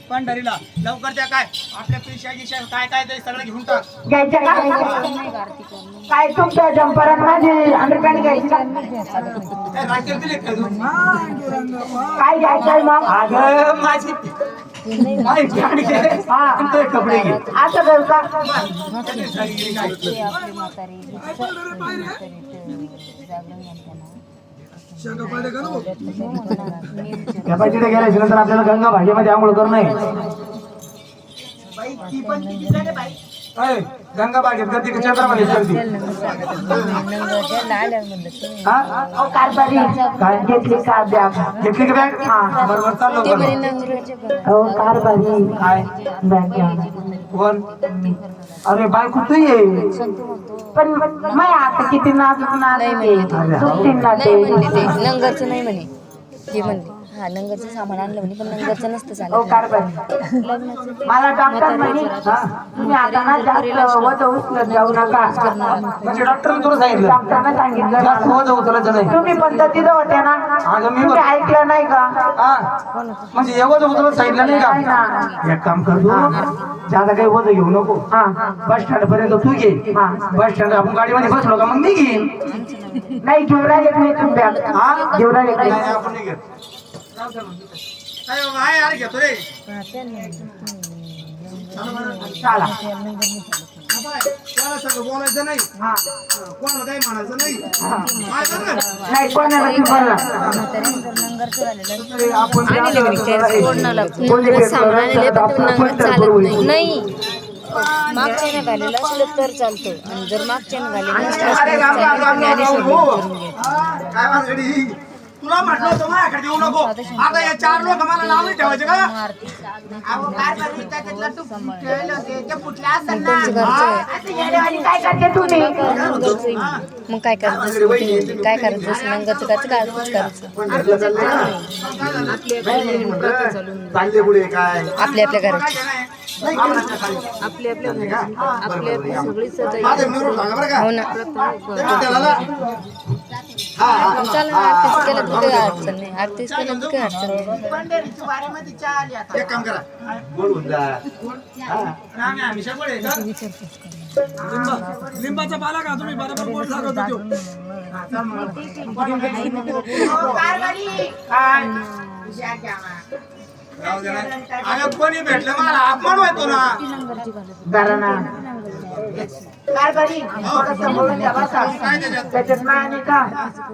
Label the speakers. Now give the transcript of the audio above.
Speaker 1: पंढरीला लवकर त्या काय आपल्या पेशा काय काय ते सगळं घेऊन टाक.
Speaker 2: घ्यायचं का काय तुमच्या जम्परात माझी अंडरपॅन्ट घ्यायची का
Speaker 1: राखेल दिले का तू?
Speaker 2: काय घ्यायचंय मग
Speaker 1: अगं माझी कपडे घे
Speaker 2: असं करू का
Speaker 3: तिथे गेल्याच्या नंतर आपल्याला गंगा भाजीमध्ये आंघोळ करणं आहे. गंगा बागेत गर्दी चंद्रामध्ये गर्दी
Speaker 2: काय घेतली का बॅग
Speaker 3: घेतली का बॅग? बरोबर चाललो
Speaker 2: हो कारभारी
Speaker 3: काय
Speaker 2: बॅग घ्या
Speaker 3: कोण? अरे बायको तू ये
Speaker 2: पण मैं आता किती नाजूक
Speaker 4: नंगरचं नाही म्हणे ते म्हणले हा नंगरचं सामान आणलं म्हणे पण नंगरचं नसतं
Speaker 2: हो
Speaker 4: चालत
Speaker 2: कारभारी मला डॉक्टर म्हणे तुम्ही आता ना जास्त वजन उचलत जाऊ नका
Speaker 3: म्हणजे डॉक्टरने तुला सांगितलं
Speaker 2: डॉक्टरने सांगितलं
Speaker 3: जास्त वजन उचलायचं नाही.
Speaker 2: तुम्ही पण तर तिथं होते ना
Speaker 3: अगं मी
Speaker 2: तुम्ही ऐकलं नाही का
Speaker 3: म्हणजे हे वजन उचलत सांगितलं नाही
Speaker 2: नाही
Speaker 3: का?
Speaker 2: ना
Speaker 3: एक काम कर तू जादा काही वजन घेऊ नको.
Speaker 2: हा
Speaker 3: बस स्टँड पर्यंत तू घे. बस स्टँड आपण गाडीमध्ये बसलो का मग मी घेईन.
Speaker 2: नाही घेऊन राहिले नाही तुम्ही बॅग घेऊन राहिले
Speaker 3: नाही, आपण नाही घेत.
Speaker 1: आहे अरे घेतो रे
Speaker 2: चला
Speaker 1: कोणा सगळं बोलायचं नाही कोणाला काही म्हणायचं नाही
Speaker 2: नाही कोणाला ती बोलला
Speaker 4: सामान आणले पण नंगर चालत नाही मागच्या घालेलं असलं तर चालतं आणि जर मागच्या घालेलं
Speaker 1: काय वाजडी तुला म्हटलं होतं माझ्याकडे येऊ नको आता या 4 लोक मला नाव नाही ठेवायचे का
Speaker 2: काय करते तुम्ही
Speaker 4: मग काय करायचं काय करायचं नंगरचं करायचं
Speaker 3: चालले पुढे काय
Speaker 4: आपल्या आपल्या घराची हो ना चल आरतीच केलं तर काही अडचण नाही आरतीच केलं तर काही अडचण नाही
Speaker 1: एक काम करा बोलून जा लिंबाचा पाला का तुम्ही बरोबर बोल सांगत कोणी भेटलं मला अपमान व्हायचो ना
Speaker 2: जरा ना कारभारी त्याच्यात नाही का